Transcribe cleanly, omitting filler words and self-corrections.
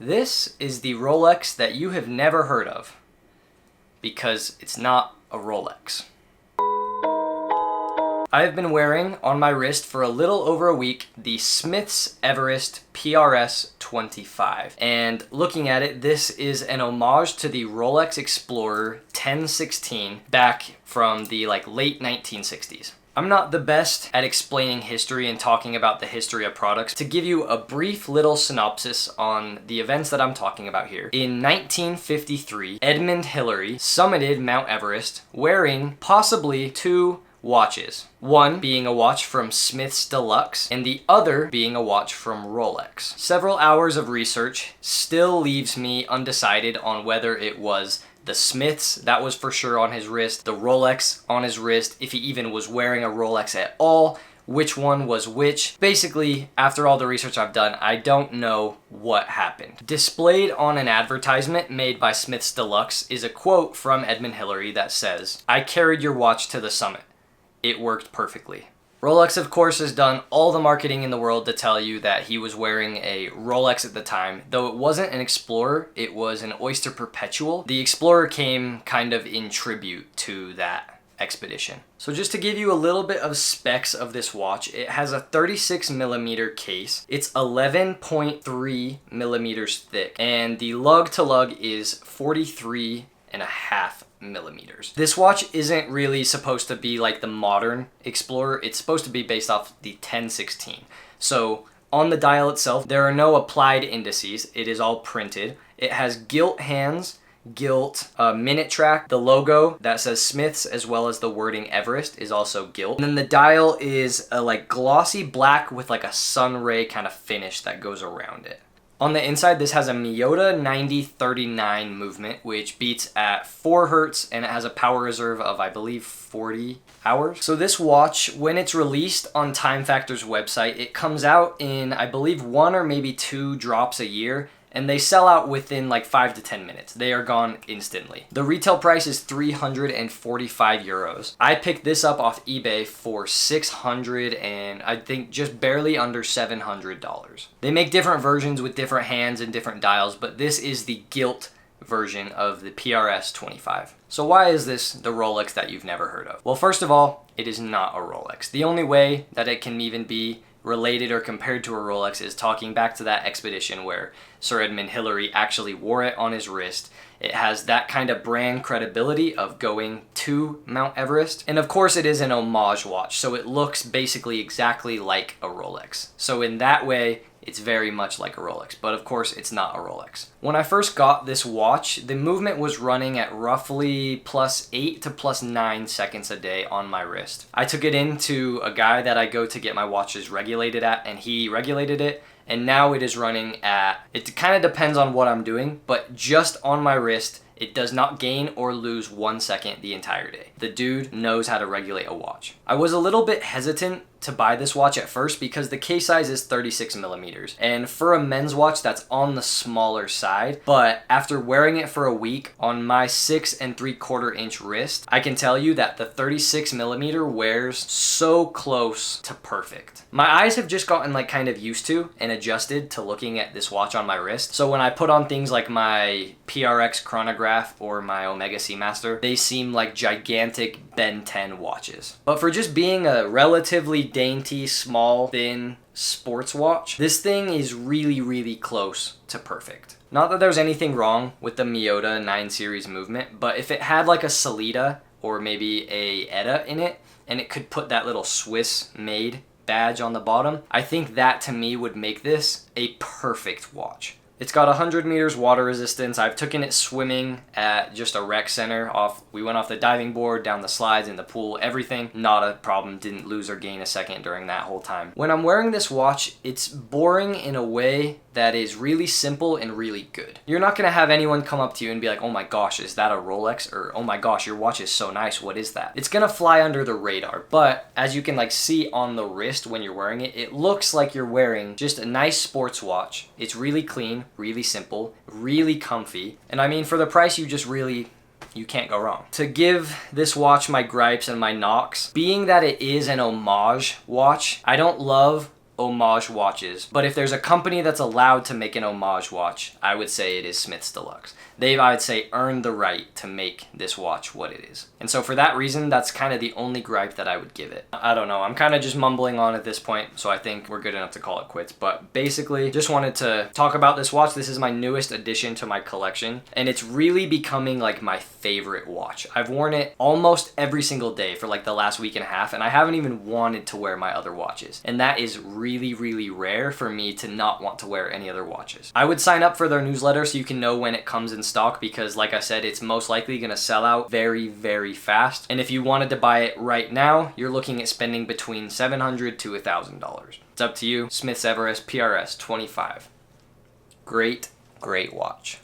This is the Rolex that you have never heard of, because it's not a Rolex. I have been wearing on my wrist for a little over a week the Smiths Everest PRS-25. And looking at it, this is an homage to the Rolex Explorer 1016 back from the late 1960s. I'm not the best at explaining history and talking about the history of products. To give you a brief little synopsis on the events that I'm talking about here, in 1953, Edmund Hillary summited Mount Everest wearing possibly two watches. One being a watch from Smiths Deluxe and the other being a watch from Rolex. Several hours of research still leaves me undecided on whether it was the Smiths, that was for sure on his wrist, the Rolex on his wrist, if he even was wearing a Rolex at all, which one was which. Basically, after all the research I've done, I don't know what happened. Displayed on an advertisement made by Smiths Deluxe is a quote from Edmund Hillary that says, "I carried your watch to the summit. It worked perfectly." Rolex, of course, has done all the marketing in the world to tell you that he was wearing a Rolex at the time. Though it wasn't an Explorer, it was an Oyster Perpetual. The Explorer came kind of in tribute to that expedition. So just to give you a little bit of specs of this watch, it has a 36mm case. It's 11.3 millimeters thick, and the lug to lug is 43.5 millimeters. This watch isn't really supposed to be like the modern Explorer. It's supposed to be based off the 1016. So on the dial itself, there are no applied indices. It is all printed. It has gilt hands, gilt minute track. The logo that says Smiths as well as the wording Everest is also gilt. And then the dial is a glossy black with a sun ray kind of finish that goes around it. On the inside, this has a Miyota 9039 movement, which beats at 4 Hertz, and it has a power reserve of, I believe, 40 hours. So this watch, when it's released on Time Factor's website, it comes out in, I believe, 1 or maybe 2 drops a year, and they sell out within 5 to 10 minutes. They are gone instantly. The retail price is 345 euros. I picked this up off eBay for 600 and I think just barely under $700. They make different versions with different hands and different dials, but this is the gilt version of the PRS-25. So why is this the Rolex that you've never heard of? Well, first of all, it is not a Rolex. The only way that it can even be related or compared to a Rolex is talking back to that expedition where Sir Edmund Hillary actually wore it on his wrist. It has that kind of brand credibility of going to Mount Everest. And of course it is an homage watch, so it looks basically exactly like a Rolex. So in that way, it's very much like a Rolex, but of course it's not a Rolex. When I first got this watch, the movement was running at roughly +8 to +9 seconds a day on my wrist. I took it into a guy that I go to get my watches regulated at, and he regulated it, and now it is running at, it kind of depends on what I'm doing, but just on my wrist, it does not gain or lose 1 second the entire day. The dude knows how to regulate a watch. I was a little bit hesitant to buy this watch at first because the case size is 36 millimeters. And for a men's watch, that's on the smaller side. But after wearing it for a week on my 6 3/4 inch wrist, I can tell you that the 36 millimeter wears so close to perfect. My eyes have just gotten kind of used to and adjusted to looking at this watch on my wrist. So when I put on things like my PRX chronograph or my Omega Seamaster, they seem like gigantic Ben 10 watches. But for just being a relatively dainty, small, thin sports watch, this thing is really, really close to perfect. Not that there's anything wrong with the Miyota 9 series movement, but if it had a Salida or maybe a Etta in it, and it could put that little Swiss made badge on the bottom, I think that to me would make this a perfect watch. It's got 100 meters water resistance. I've taken it swimming at just a rec center. We went off the diving board, down the slides, in the pool, everything. Not a problem. Didn't lose or gain a second during that whole time. When I'm wearing this watch, it's boring in a way that is really simple and really good. You're not gonna have anyone come up to you and be like, "Oh my gosh, is that a Rolex?" Or, "Oh my gosh, your watch is so nice, what is that?" It's gonna fly under the radar, but as you can see on the wrist when you're wearing it, it looks like you're wearing just a nice sports watch. It's really clean, really simple, really comfy, and I mean, for the price, you can't go wrong. To give this watch my gripes and my knocks, being that it is an homage watch, I don't love homage watches, but if there's a company that's allowed to make an homage watch, I would say it is Smiths Deluxe. They've, I would say, earned the right to make this watch what it is. And so for that reason, that's kind of the only gripe that I would give it. I don't know, I'm kind of just mumbling on at this point, so I think we're good enough to call it quits. But basically, just wanted to talk about this watch. This is my newest addition to my collection, and it's really becoming like my favorite watch. I've worn it almost every single day for like the last week and a half, and I haven't even wanted to wear my other watches. And that is really, really rare for me to not want to wear any other watches. I would sign up for their newsletter so you can know when it comes in stock, because like I said, it's most likely going to sell out very, very fast. And if you wanted to buy it right now, you're looking at spending between $700 to $1,000. It's up to you. Smiths Everest PRS-25. Great, great watch.